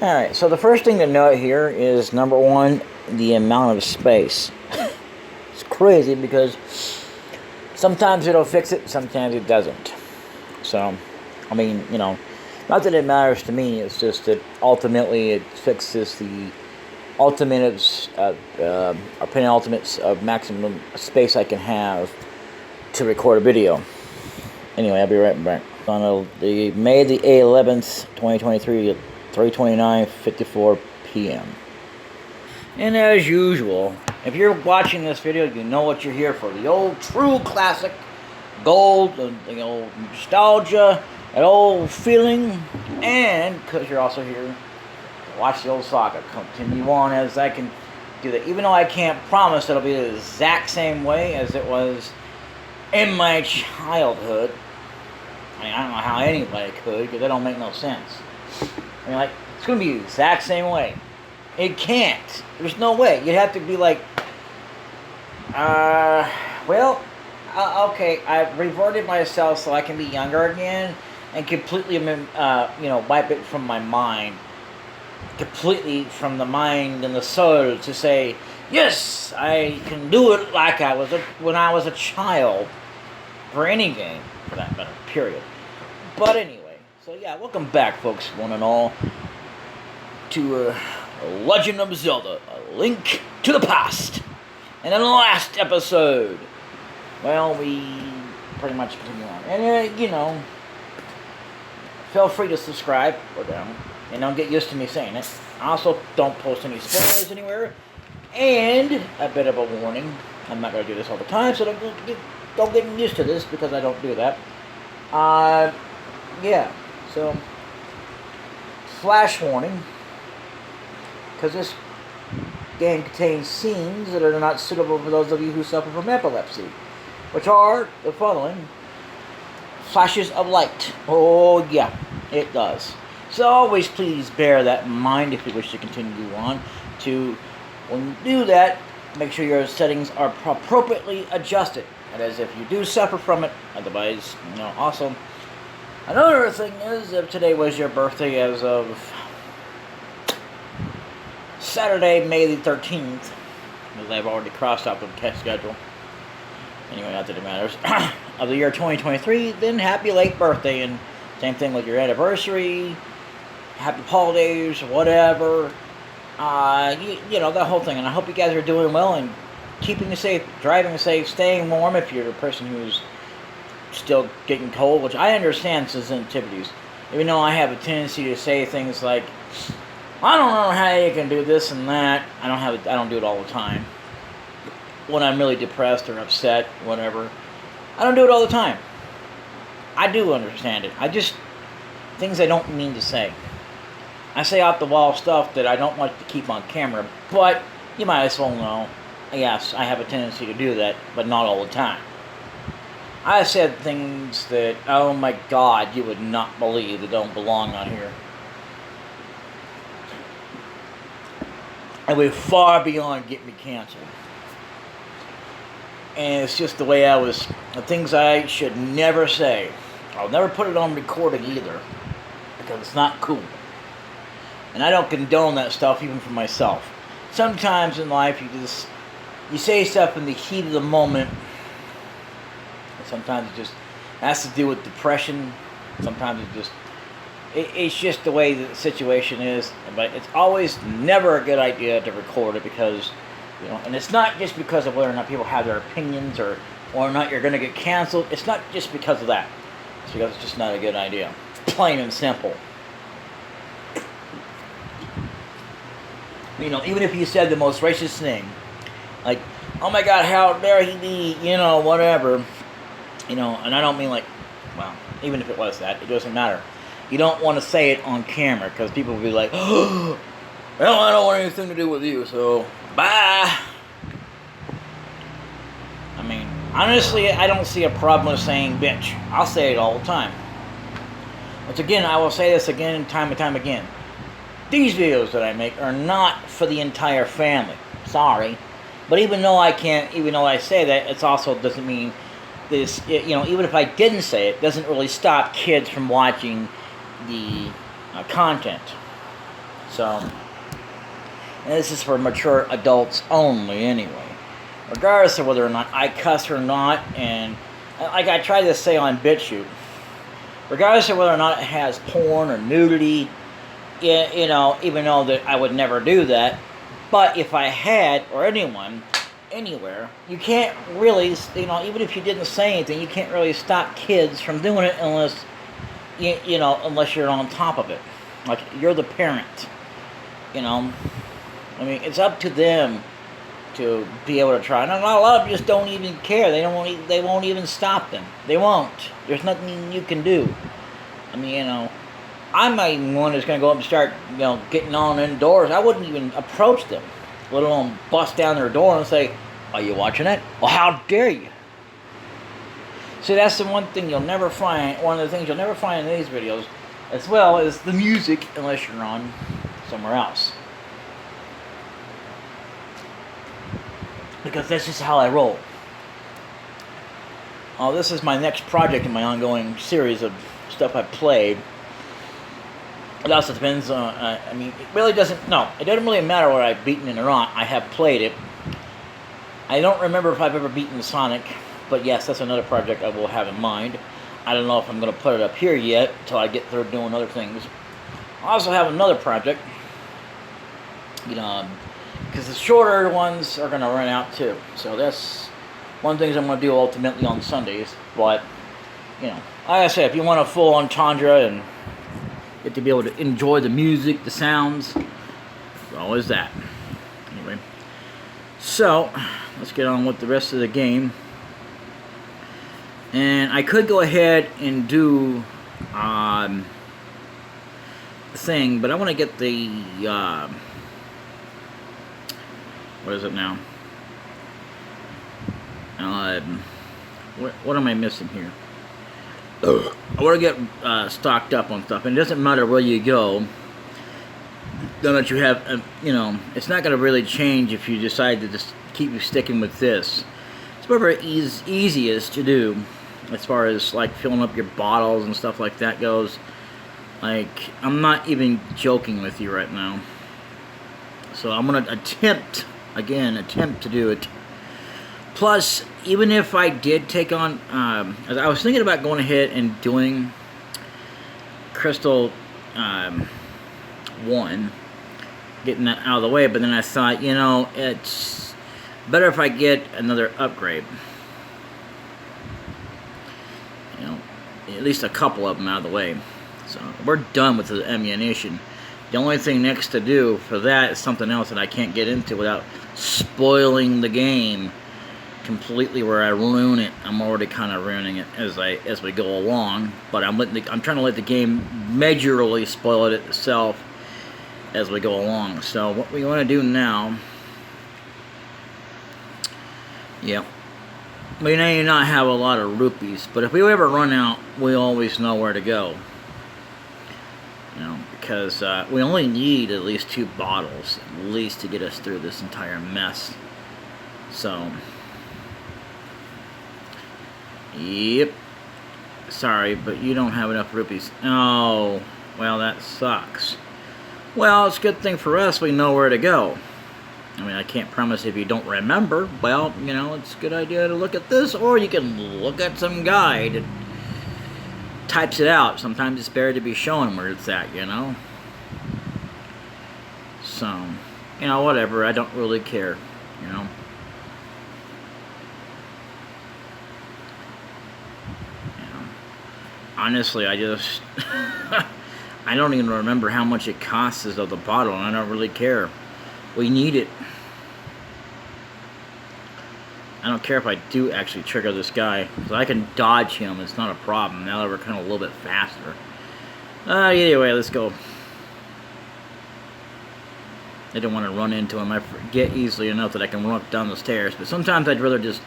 Alright, so the first thing to note here is number one, the amount of space. It's crazy because sometimes it'll fix it, sometimes it doesn't. So, I mean, not that it matters to me, it's just that ultimately it fixes the ultimates or penultimates of maximum space I can have to record a video. Anyway, I'll be right back. On the May the 11th, 2023, at 3:29:54 p.m. And as usual, if you're watching this video, you know what you're here for. The old true classic gold, the old nostalgia, that old feeling, and because you're also here to watch the old saga continue on as I can do that. Even though I can't promise it'll be the exact same way as it was in my childhood. I mean, I don't know how anybody could, because that don't make no sense. I mean, like, it's going to be the exact same way. It can't. There's no way. You'd have to be like, okay, I've reverted myself so I can be younger again and completely, wipe it from my mind. Completely from the mind and the soul to say, yes, I can do it like I was when I was a child. For any game, for that matter, period. But anyway, so yeah, welcome back, folks, one and all, to Legend of Zelda, A Link to the Past. And in the last episode, well, we pretty much continue on. And, feel free to subscribe or down, and don't get used to me saying it. I also don't post any spoilers anywhere. And a bit of a warning, I'm not going to do this all the time, so don't get used to this because I don't do that. So flash warning, because this game contains scenes that are not suitable for those of you who suffer from epilepsy, which are the following: flashes of light. Oh yeah, it does. So always please bear that in mind if you wish to continue on. When you do that, make sure your settings are appropriately adjusted. And as if you do suffer from it, otherwise, also. Another thing is, if today was your birthday as of Saturday, May the 13th, because I've already crossed out the test schedule. Anyway, not that it matters. Of the year 2023, then happy late birthday, and same thing with your anniversary, happy holidays, whatever. That whole thing. And I hope you guys are doing well and keeping safe, driving safe, staying warm if you're a person who's still getting cold, which I understand sensitivities. Even though I have a tendency to say things like, I don't know how you can do this and that. I don't do it all the time. When I'm really depressed or upset, whatever. I don't do it all the time. I do understand it. Things I don't mean to say. I say off-the-wall stuff that I don't like to keep on camera, but you might as well know, yes, I have a tendency to do that, but not all the time. I said things that, oh my God, you would not believe that don't belong on here. And we're far beyond getting me canceled. And it's just the way the things I should never say. I'll never put it on recording either, because it's not cool. And I don't condone that stuff even for myself. Sometimes in life you say stuff in the heat of the moment. And sometimes it just has to do with depression. Sometimes it's just the way the situation is. But it's always never a good idea to record it because, and it's not just because of whether or not people have their opinions or not you're going to get canceled. It's not just because of that. It's because it's just not a good idea. Plain and simple. Even if you said the most racist thing, like, oh my God, how dare he be, whatever, and I don't mean even if it was that, it doesn't matter. You don't want to say it on camera, because people will be like, oh, well, I don't want anything to do with you, so, bye. I mean, honestly, I don't see a problem with saying bitch. I'll say it all the time. Once again, I will say this again, time and time again. These videos that I make are not for the entire family. Sorry. But even though I say that, it also doesn't mean this, even if I didn't say it, doesn't really stop kids from watching the content. So, and this is for mature adults only anyway. Regardless of whether or not I cuss or not, and like I try to say on BitChute, regardless of whether or not it has porn or nudity, you know, even though that I would never do that, but if I had, or anyone, anywhere, you can't really, you know, even if you didn't say anything, you can't really stop kids from doing it unless, you know, unless you're on top of it. Like, you're the parent, you know. I mean, it's up to them to be able to try. And a lot of them just don't even care. They won't even stop them. They won't. There's nothing you can do. I mean, you know, I'm not even one that's going to go up and start, you know, getting on indoors. I wouldn't even approach them, let alone bust down their door and say, "Are you watching it? Well, how dare you?" See, that's the one thing you'll never find, one of the things you'll never find in these videos, as well as the music, unless you're on somewhere else. Because that's just how I roll. Oh, this is my next project in my ongoing series of stuff I've played. It also depends on, I mean, it really doesn't, no, it doesn't really matter whether I've beaten it or not. I have played it. I don't remember if I've ever beaten Sonic, but yes, that's another project I will have in mind. I don't know if I'm going to put it up here yet until I get through doing other things. I also have another project, you know, because the shorter ones are going to run out too. So that's one thing I'm going to do ultimately on Sundays. But, you know, like I said, if you want a full entendre and get to be able to enjoy the music, the sounds, well, is that. Anyway, so let's get on with the rest of the game. And I could go ahead and do the thing, but I want to get the what is it now? What am I missing here? I want to get stocked up on stuff, and it doesn't matter where you go. Now that you have, you know, it's not going to really change if you decide to just keep sticking with this. It's whatever is easiest to do, as far as like filling up your bottles and stuff like that goes. Like, I'm not even joking with you right now. So I'm going to attempt to do it. Plus, even if I did take on, I was thinking about going ahead and doing Crystal 1, getting that out of the way, but then I thought, you know, it's better if I get another upgrade. You know, at least a couple of them out of the way. So, we're done with the ammunition. The only thing next to do for that is something else that I can't get into without spoiling the game completely, where I ruin it. I'm already kind of ruining it as we go along, but I'm trying to let the game majorly spoil it itself as we go along. So what we want to do now, yep, we may not have a lot of rupees, but if we ever run out, we always know where to go. You know, because we only need at least 2 bottles, at least, to get us through this entire mess. So, yep. Sorry, but you don't have enough rupees. Oh, well, that sucks. Well, it's a good thing for us we know where to go. I mean, I can't promise if you don't remember. Well, you know, it's a good idea to look at this, or you can look at some guide that types it out. Sometimes it's better to be showing where it's at, you know. So, you know, whatever. I don't really care, you know. Honestly, I just I don't even remember how much it costs of the bottle, and I don't really care. We need it. I don't care if I do actually trigger this guy, because I can dodge him. It's not a problem. Now that we're kind of a little bit faster. Anyway, let's go. I don't want to run into him. I forget easily enough that I can run up down the stairs, but sometimes I'd rather just,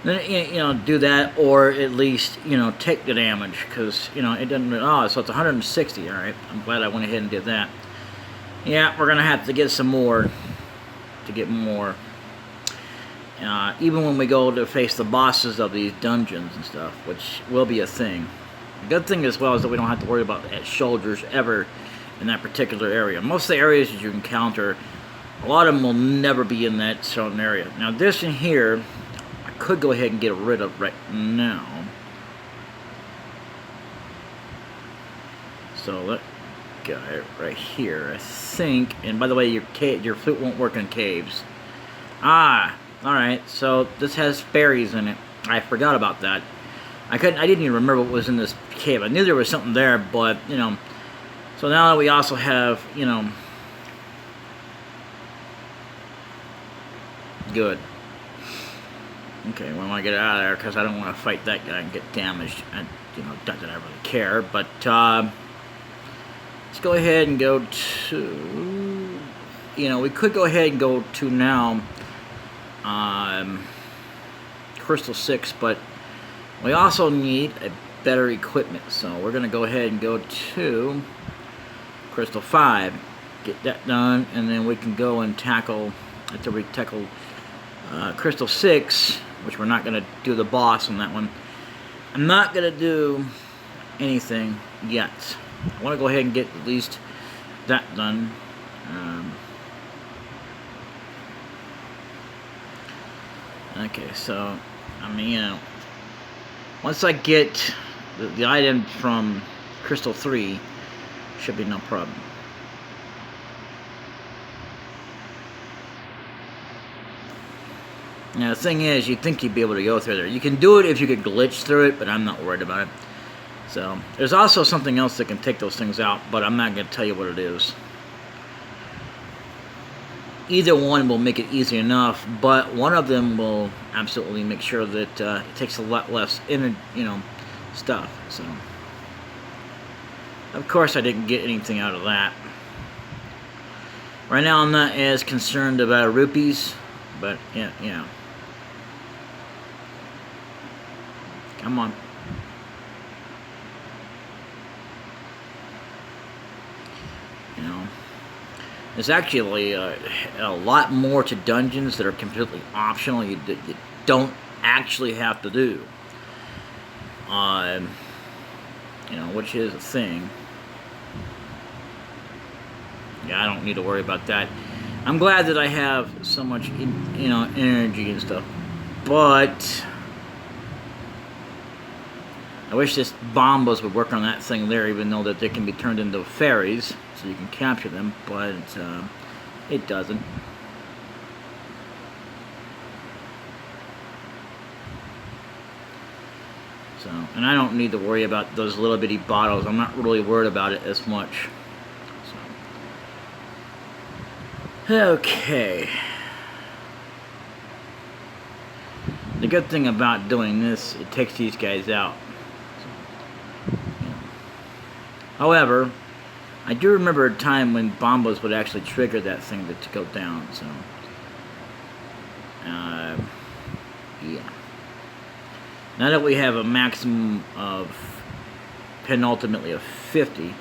you know, do that, or at least, you know, take the damage, because, you know, it doesn't, oh, so it's 160, alright, I'm glad I went ahead and did that. Yeah, we're gonna have to get some more, to get more, even when we go to face the bosses of these dungeons and stuff, which will be a thing. The good thing as well is that we don't have to worry about soldiers ever in that particular area. Most of the areas that you encounter, a lot of them will never be in that certain area. Now this in here, I could go ahead and get rid of right now. So that guy right here, I think. And by the way, your flute won't work in caves. Ah, all right. So this has fairies in it. I forgot about that. I didn't even remember what was in this cave. I knew there was something there, but you know. So now that we also have, you know, good. Okay, we want to get it out of there because I don't want to fight that guy and get damaged. And you know, not that I really care, but let's go ahead and go to. You know, we could go ahead and go to now. Crystal 6, but we also need a better equipment, so we're going to go ahead and go to Crystal 5, get that done, and then we can go and tackle, after we tackle Crystal 6, which we're not going to do the boss on that one. I'm not going to do anything yet. I want to go ahead and get at least that done. Okay, so I mean, you know, once I get the item from Crystal 3, should be no problem. Now the thing is, you'd think you'd be able to go through there. You can do it if you could glitch through it, but I'm not worried about it. So there's also something else that can take those things out, but I'm not going to tell you what it is. Either one will make it easy enough, but one of them will absolutely make sure that it takes a lot less stuff. So, of course, I didn't get anything out of that. Right now, I'm not as concerned about rupees, but yeah, you know. Come on. You know. There's actually a lot more to dungeons that are completely optional. You don't actually have to do. You know, which is a thing. Yeah, I don't need to worry about that. I'm glad that I have so much, you know, energy and stuff. But I wish this bombas would work on that thing there, even though that they can be turned into fairies, so you can capture them, but it doesn't. So, and I don't need to worry about those little bitty bottles. I'm not really worried about it as much. So. Okay. The good thing about doing this, it takes these guys out. However, I do remember a time when bombas would actually trigger that thing to go down, so yeah. Now that we have a maximum of penultimately of 50,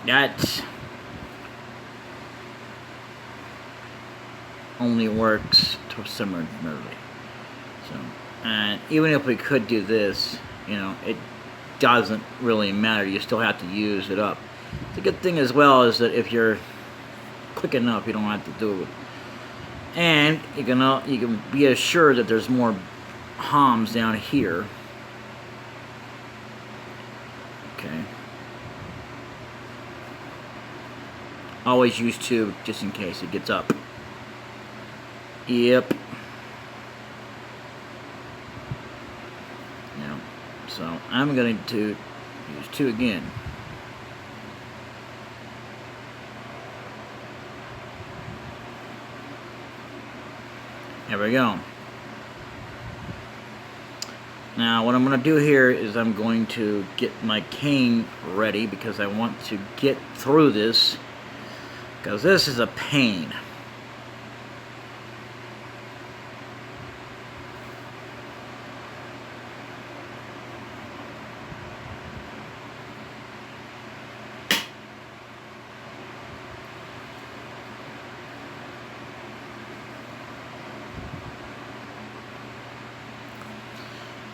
that only works to similarly. So, and even if we could do this, you know, it doesn't really matter. You still have to use it up. The good thing as well is that if you're quick enough, you don't have to do it. And you can be assured that there's more HOMs down here. Okay. Always use 2 just in case it gets up. Yep. Yeah. So I'm going to use 2 again. There we go. Now what I'm going to do here is I'm going to get my cane ready because I want to get through this, because this is a pain.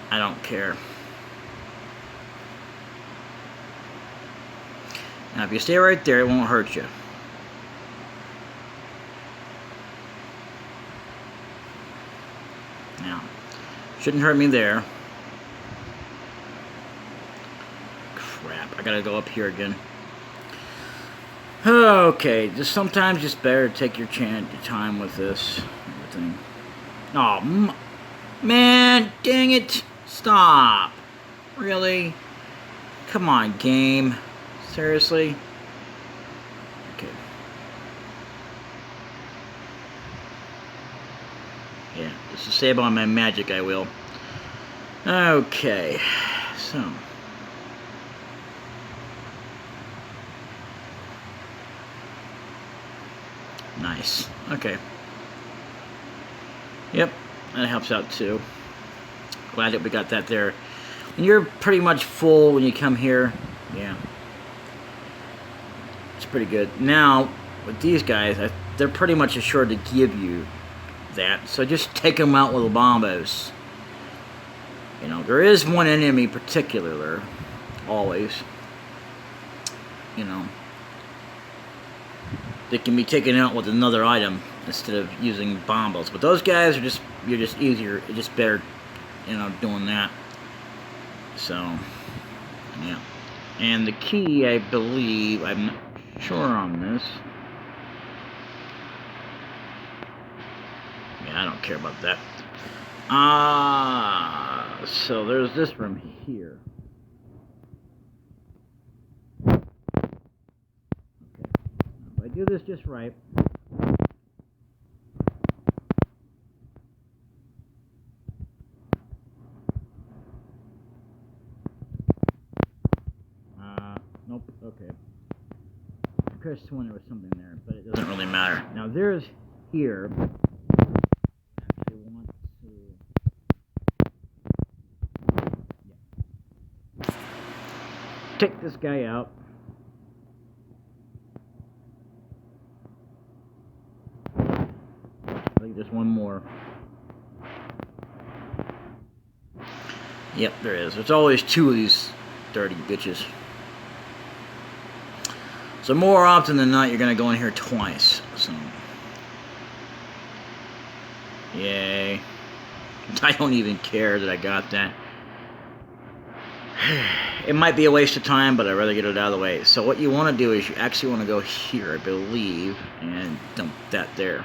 I don't care. Now, if you stay right there, it won't hurt you. Now, shouldn't hurt me there. Crap, I gotta go up here again. Okay, sometimes just better to take your time with this everything. Oh, man, dang it. Stop. Really? Come on, game. Seriously? Okay. Yeah, just to save on my magic, I will. Okay, so. Nice. Okay. Yep, that helps out too. Glad that we got that there. And you're pretty much full when you come here. Yeah. It's pretty good. Now, with these guys, they're pretty much assured to give you that. So just take them out with the bombos. You know, there is one enemy particular, always. You know, that can be taken out with another item instead of using bombos. But those guys are you're just easier, just better, you know, doing that. So, yeah. And the key, I believe, I'm not sure on this. Yeah, I don't care about that. So there's this room here. Okay. If I do this just right. Nope, okay. I could have sworn there was something there, but it doesn't really matter. Now there's here. I actually want to take this guy out. I think there's one more. Yep, there is. There's always two of these dirty bitches. So more often than not, you're going to go in here twice. So, yay. I don't even care that I got that. It might be a waste of time, but I'd rather get it out of the way. So what you want to do is you actually want to go here, I believe, and dump that there.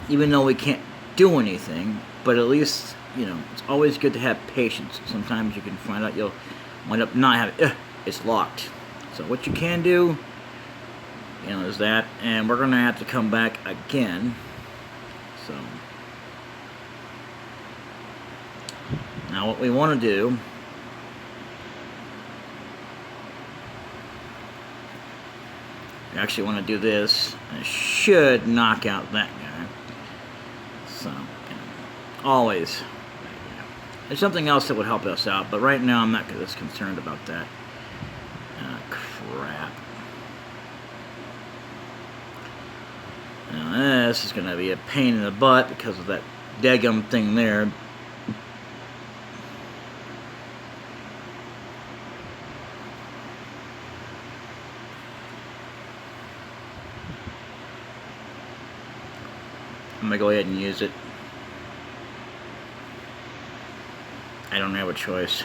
Even though we can't do anything, but at least, you know, it's always good to have patience. Sometimes you can find out you'll wind up not having, it's locked. So what you can do, you know, is that, and we're going to have to come back again. So, now what we want to do, we actually want to do this, and it should knock out that guy. So, you know, always. There's something else that would help us out, but right now I'm not as concerned about that. Crap. Now this is going to be a pain in the butt because of that daggum thing there. I'm going to go ahead and use it. I don't have a choice.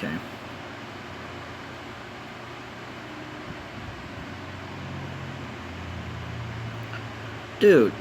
Okay. Dude.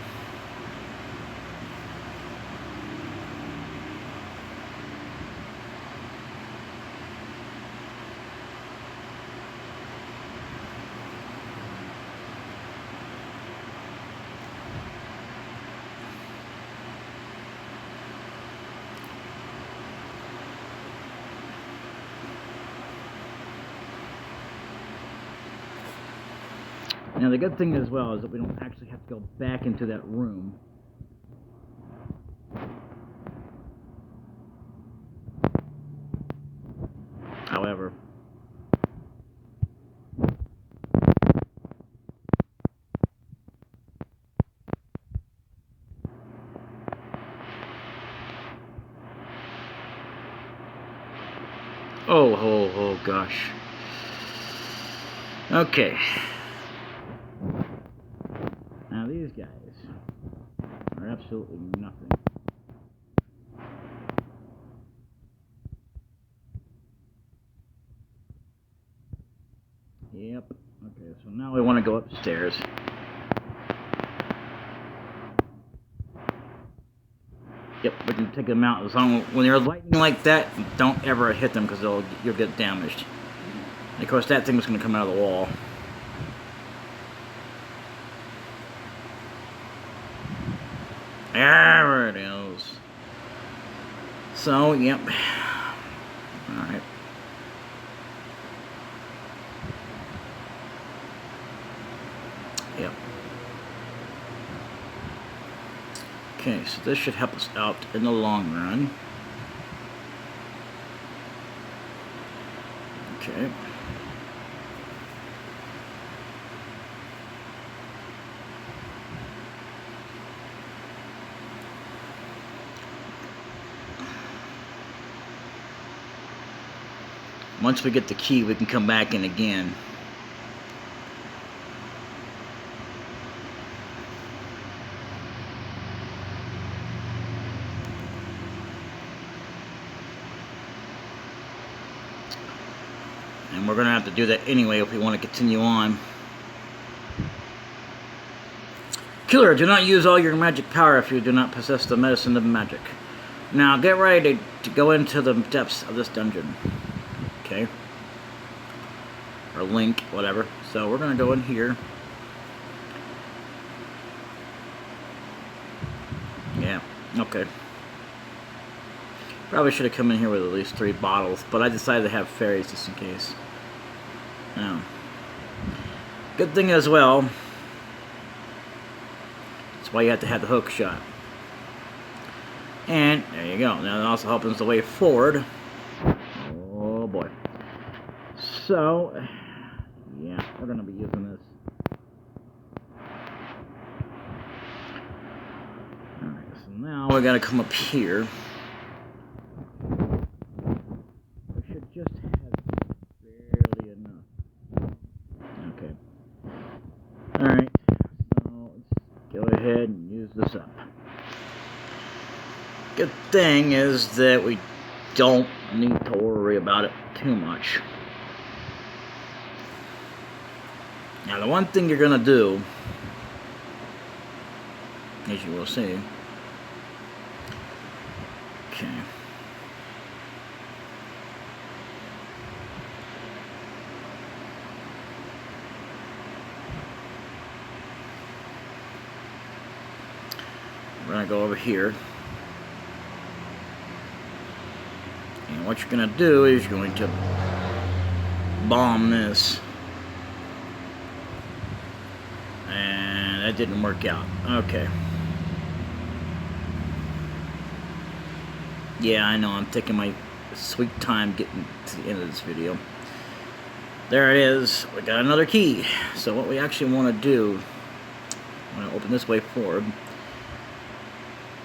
Now the good thing as well is that we don't actually have to go back into that room. However, Oh gosh. Okay. Now these guys are absolutely nothing. Yep. Okay, so now we want to go upstairs. Yep, we can take them out as long when they're lightning like that. Don't ever hit them because you'll get damaged. And of course, that thing was going to come out of the wall. There it is. So, yep. Alright. Yep. Okay, so this should help us out in the long run. Okay. Once we get the key, we can come back in again. And we're going to have to do that anyway if we want to continue on. Killer, do not use all your magic power if you do not possess the medicine of magic. Now get ready to go into the depths of this dungeon. Okay. Or link, whatever. So we're going to go in here. Yeah, okay. Probably should have come in here with at least 3 bottles, but I decided to have fairies just in case. Now, good thing as well, that's why you have to have the hook shot. And there you go. Now it also opens the way forward. Oh boy. So, yeah, we're going to be using this. Alright, so now we got to come up here. We should just have barely enough. Okay. Alright, so let's go ahead and use this up. Good thing is that we don't need to worry about it too much. Now the one thing you're going to do, as you will see, okay. We're going to go over here. And what you're going to do is you're going to bomb this. And that didn't work out. Okay. Yeah, I know. I'm taking my sweet time getting to the end of this video. There it is. We got another key. So what we actually want to do, I'm going to open this way forward.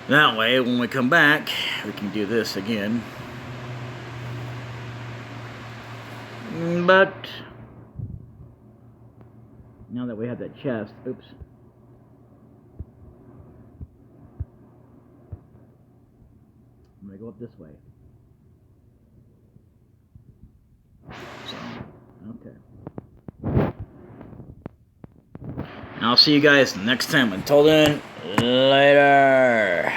That way, when we come back, we can do this again. But now that we have that chest, oops. I'm going to go up this way. So, okay. And I'll see you guys next time. Until then, later.